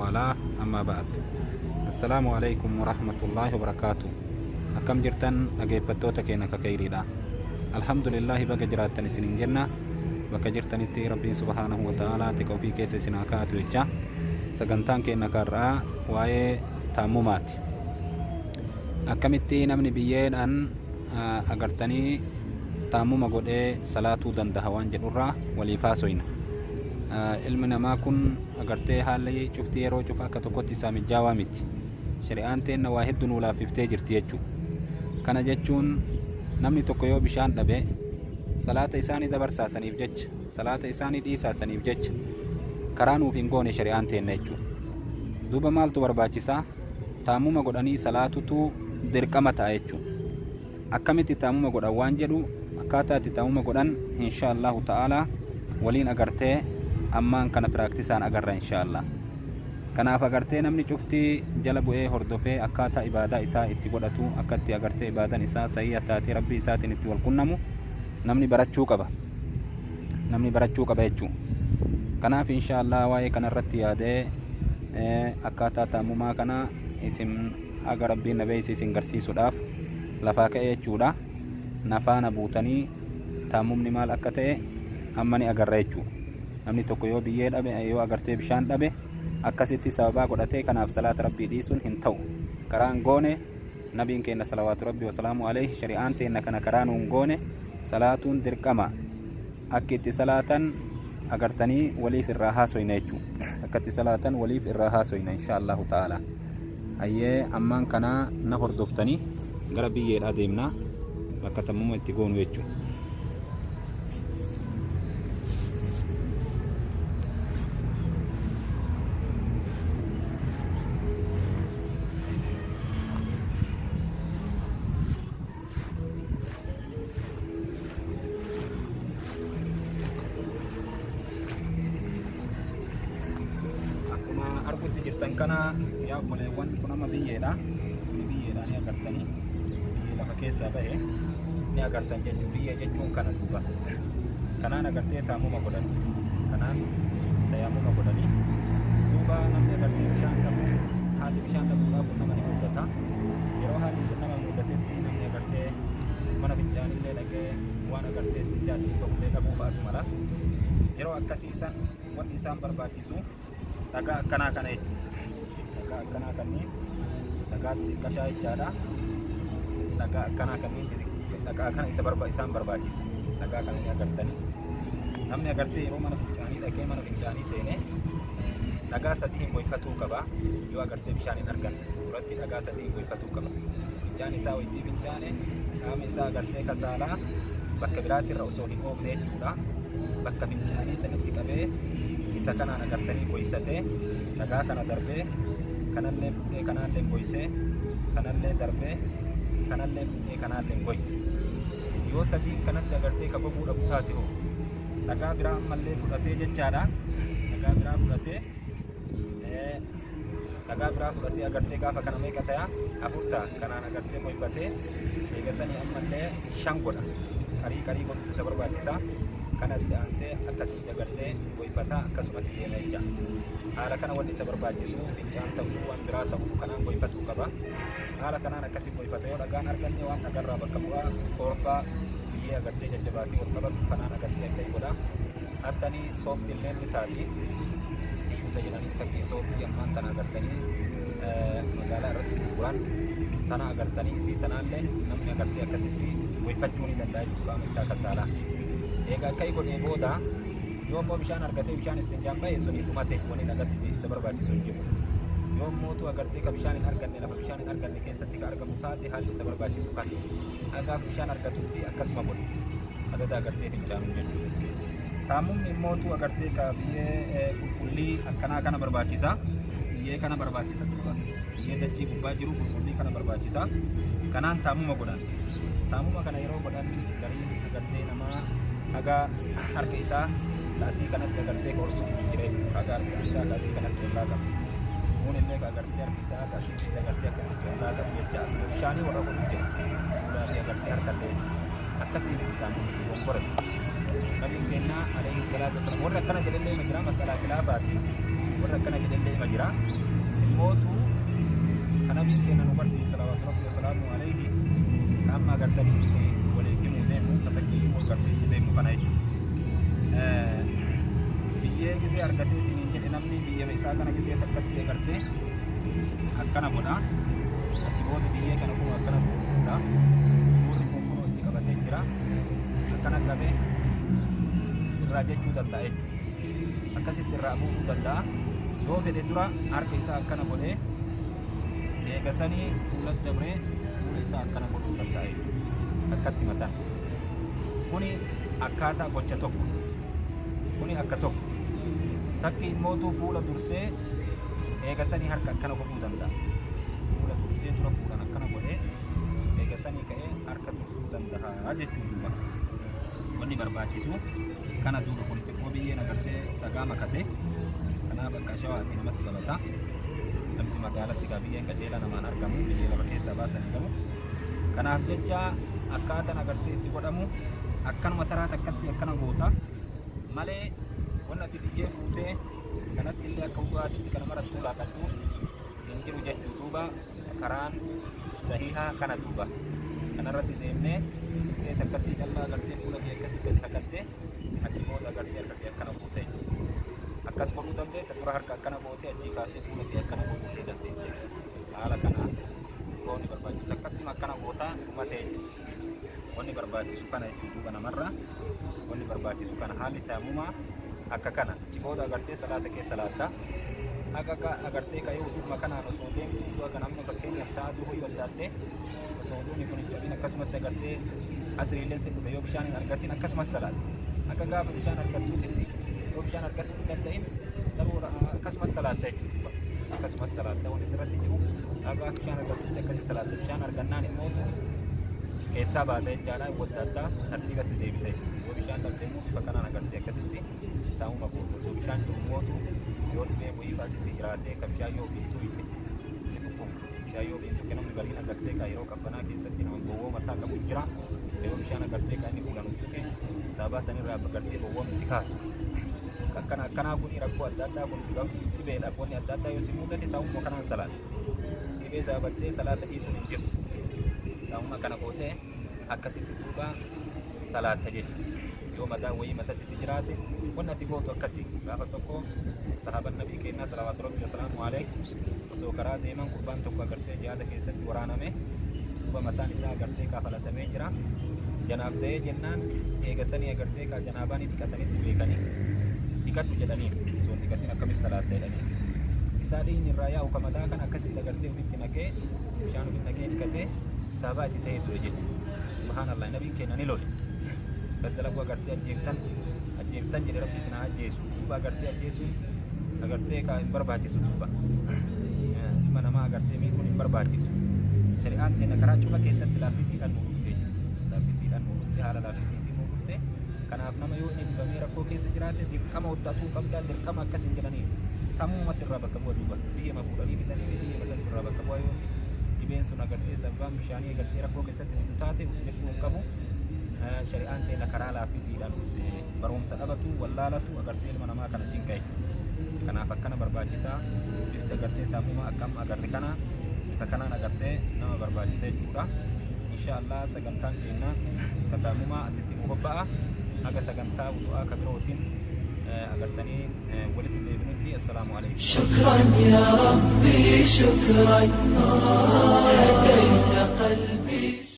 والاه أما بعد. السلام عليكم ورحمة الله وبركاته. أكم جرتن أجيبتوتك إنك كيريدا. الحمد لله بقى جراتني سنين جنة بقى جرتني تي ربي سبحانه وتعالى تكوفي كيس سناكات وجه سجنتان كإنك الرأى وأي تامومات. أكمتي نمني بيين أن أجرتني taamuma godhee salaatuu danda'a waan jedhurraa walii faasoyna. Ilmi namaa kun agartee haalli cufti yeroo cufa akka tokkotti isaa mijaawaa miti. Shari'aan teenna waa hedduu nuu laaffiftee jirti jechuudha. Kana jechuun namni tokko yoo bishaan dhabe salaata isaanii dabarsaasaniif jecha salaata isaanii dhiisaasaniif jecha karaa nuuf hin goone shari'aan teenna jechuudha. Duuba maaltu barbaachisaa? Taamuma godhanii salaatutu dirqama ta'a jechuudha. Akkamitti taamuma godhan waan jedhu akkaataa itti taamuma godhan inshaallahu ta'ala waliin agartee ammaan kana piraaktisaan agarra inshaallah. Kanaaf agartee namni cuftii jala bu'ee hordofee akkaataa ibaadaa isaa itti godhatu akkatti agartee ibaadaan isaa sahii taatee rabbii isaatiin itti wal qunnamu namni barachuu qaba. Namni barachuu qaba jechuudha. Kanaaf inshaallah waa'ee kanarratti yaadee akkaataa taamumaa kana isin aga rabbiin na beeyse isin garsiisuudhaaf lafaa ka'ee jechuudha. Nafaana buutanii taamumni maal akka ta'e amma ni agarra jechuudha. Namni tokko yoo biyyee dhabe yoo agartee bishaan dhabe akkasitti sababaa godhatee kanaaf salaata rabbii dhiisuun hin ta'u. Karaan goone nabiin keenya salawaatu rabbii wasalaamu alayhi shari'aan teenna kana karaa nuun goone salaatuun dirqama. Akka itti salaatan agartanii waliif irraa haasoyna jechuudha. Akka itti salaatan waliif irraa haasoyna inshaallahu ta'ala. Hayyee ammaan kana na hordoftanii gara biyyeedhaa deemnaa. Bakka taamuma itti goonu jechuudha. Akkuma arguutti jirtan kana yaa obboleewwan kun amma biyyeedha. Biyyeedhaan agartanii biyya lafa keessaa bahe ni agartan jechuun biyya jechuun kana duuba kanaan agartee taamuma godhan kanaan tayaamuma godhanii duuba namni agartee bishaan dhabu haalli bishaan dhabuudhaaf kun nama ni mudata. Yeroo haalli sun nama mudatetti namni agartee mana fincaanillee dhaqee waan agartee istijjaatti bahullee dhabuu fa'aatu mala. Yeroo akkasiisan wanti isaan barbaachisu dhagaa akkanaa kana jechuudha. Dhagaa akkanaa kanneen dhagaa xixiqqashaa jechaadha. Dhagaa akkanaa kanneen dhagaa kana isaan barbaachisa. Dhagaa kana ni agartanii namni agartee yeroo mana fincaanii dhaqee mana fincaanii seenee dhagaa sadii hin boyfatuu qaba. Yoo agartee bishaan hin arganne duratti dhagaa sadii hin boyfatuu qaba. Fincaan isaa wayitii fincaane qaama isaa agartee kasaalaa bakka biraatti irra osoo hin oofne jechuudha. Bakka fincaanii sanitti qabee isa kanaan agartanii boysatee dhagaa kana darbee kanallee fuudhee kanaallee boysee kanallee darbee kanallee fuudhee kanaallee boyse. Yoo sadii kanatti agartee ka goguu dhabu taate hoo dhagaa biraa ammallee fudhatee jechaadha. Dhagaa biraa fudhatee agartee gaafa kana meeqa ta'a? Afur ta'a. Kanaan agartee boyfatee eegasanii ammallee 5 godha. Qarii godhu isa barbaachisa. Kanatti aansee akkasitti agartee boyfataa akkasumatti deema jecha. Haala kana wanti isa barbaachisu fincaan ta'uu waan biraa ta'uu kanaan boyfatuu qaba. Haala kanaan akkasitti boyfata yoo dhagaan arganne waan dhagarraa bakka bu'aa korfaa biyyee agartee jajjabaatii wal qabatu kanaan agartee akka godha. Hattanii sooftillee ni taati. Tishuuta jedhanii fakkii sooftii ammaan kana agartanii magaalaa irratti gurguran kana agartanii isii tanaallee namni agartee akkasitti boyfachuu ni danda'a jechuudha qaama isaa kasaalaa. Egaa akka godhee booda yoo immoo bishaan argatee bishaan istinjaan bahe suni dhumate waliin agatti isa barbaachisu hin jiru. Yoo immoo agartee ka bishaan hin arganne lafa bishaan hin arganne keessatti ka argamu taate haalli isa barbaachisu kan dhagaa bishaan argatutti akkasuma godhu adada agartee fincaanu jechuudha. Taamumni immoo agartee ka biyyee qulqullii akkanaa kana barbaachisa. Biyyee kana barbaachisa duuba. Biyyee dachii gubbaa jiru qulqullii kana barbaachisa. Kanaan taamuma godhan. Taamuma kana yeroo godhan gariin agartee namaa dhagaa harka isaa laasii kanatti agartee kortuu jira jechuudha. Dhagaa harka isaa laasii kanatti ollaa qabu. Kun illee agartee harka isaa laasii agartee akkasitti ollaa qabu jecha. Bishaanii warra godhu jira. Ulaatii agartee harkallee akkasiin taamumni gonboratu. نبي كنا عليه الصلاة والسلام ورا كنا جد اللي مجرى مسألة خلافاتي ورا كنا جد اللي مجرى الموت نبي كنا نبرسي صلوات ربي وسلامه عليه أما قرتني ولكن مدام تتكي وقرسي سيدم بناي بيجي كذي أركتي تنين نمني بيجي بيسا كنا كذي تكتي أركتي أكنا بنا أتبود بيجي كنا كم أكنا تقولا بوري كم تكبت تجرا أكنا كبه raja juga tak itu, akan seterabu danda, dua vede dura, arke isa akan boleh, kesani ulat dabre, ulat isa akan boleh danda itu, akat timatan, kuni akata gocatok, kuni akatok, taki motu pula durse, kesani harka akan boleh danda, pula durse dura pula akan boleh, kesani kaya harka dursu danda, raja juga, kuni berbahasa kana duuba kun xiqqoo biyyeen agartee dhagaa makate kanaaf akka shawaatti namatti qabata namni magaalatti gaa biyyeen qajeela namaan argamu biyyee lafa keessaa baasanii gamu kanaaf jecha akkaataan agartee itti godhamu akkanuma taraa takkatti akkana goota malee wanni ati biyyee fuutee kanatti illee akka dhugaatiitti kana marattuu laaqadhu hin jiru jechuu duuba karaan sahihaa kana duuba kanarratti deemnee takkatti callaa agartee fuula kee akkasitti gadi haqattee Akimoda agartee harka akkana bootee akkas godhuu dandeetta dura harka akkana bootee achii kaatee fuula kee akkana bootee dandeette haala kana wanni barbaachisu akkatti akkana bootaa dhumatee wanni barbaachisu kana itti duuba namarra wanni barbaachisu kana haalli taa'amuma akka kana akimoda agartee salaata kee salaatta akka agartee kayuu dhuma kanaan osoo deemtu iddoo akka namni fakkeenyaaf sa'aatii ho'i waldaattee osoo duuni kun hin cabin akkasumatti agartee asriileen si dhufe yoo bishaan hin argatin akkasumas salaatte akka gaafa bishaan argattuutitti yoo bishaan argachuu hin danda'in daruu akkasumas salaatta jechuudha akkasumas salaatta wanti sirratti jiru akka bishaan argattuutti akkasii salaatta bishaan argannaan immoo keessaa baata jechaadha wanta addaa tartiibatti deebite yoo bishaan dhabde immoo bifa kanaan agartee akkasitti taa'uma gootu osoo bishaan jiru mootu yoo dhibee bu'ii faasitti jiraate akka bishaan yoo biintuu hiite si tukkumu bishaan yoo biintuu kennamu galiin agartee kaa yeroo qabbanaa keessatti nama gowwoo mataa qabu jira yoo bishaan agartee kaa inni fuudhan utuke sababa sanirraa agartee gowwoon itti kaatu akkanaa kun rakkoo adda addaa kun dhibeedhaaf wanni adda addaa yoo si mudate taa'umma kanaan salaata dhibee sababattee salaata dhiisuun hin jiru taa'umma kana gootee akkasitti duuba salaatta jechuudha yoo mataa wayii matatti si jiraate wanni ati gootu akkasii gaafa tokko sahaban nabii keenyaa salawaatu rabbi wasalaamu alayhi osoo karaa deeman gurbaan tokko agartee jihaada keessatti waraaname duuba mataan isaa agartee kaafalatamee jira janaaf ta'ee jennaan eegasanii agartee kaa janaabanii dhiqatanitti beekanii dhiqadhu jedhanii osoo dhiqatin akkamis salaatta jedhanii isaa dhiin irraa yaa'u ka mataa kan akkasitti agartee ofitti naqee bishaan ofitti naqee dhiqatee sababa itti ta'ee ture jechuudha subhaanallah nabiin keenya ni lole bas dalagu agartee ajjeeftan jedhe rabbi isin haa ajjeesu duuba agartee ajjeesuun agartee kaa hin barbaachisu duuba ilma namaa agartee miidhuun hin barbaachisu shari'aan teenya karaa cufa keessatti laaffitiidhaan nu dhufte laaffitiidhaan nu dhufte haala laaffitiitiin nu dhufte kanaaf nama yoo inni dibamee rakkoo keessa jiraate dirqama hodhatuu qabdaa dirqama akkas hin jedhaniin tammumatti irraa bakka bu'a duuba biyyama fuudhanii bitanii biyyama san irraa bakka bu'a yoo dhibeen sun agartee sababaan bishaanii agartee rakkoo keessatti ni taate dirquu hin qabu shari'aan teenya karaa laaffitiidhaan dhufte barumsa dhabatu wallaalatu agartee ilma namaa kana jinqa jechuudha kanaaf akkana barbaachisaa bifti agartee tammuma akkam agarre kana bifa kanaan agartee nama barbaachisa jechuudha inshaallah sagantaan keenya tatamuma asitti nu hobba'a haga sagantaa wudu'aa ka birootiin agartanii walitti deebinutti assalaamu alaykum shukran ya rabbi shukran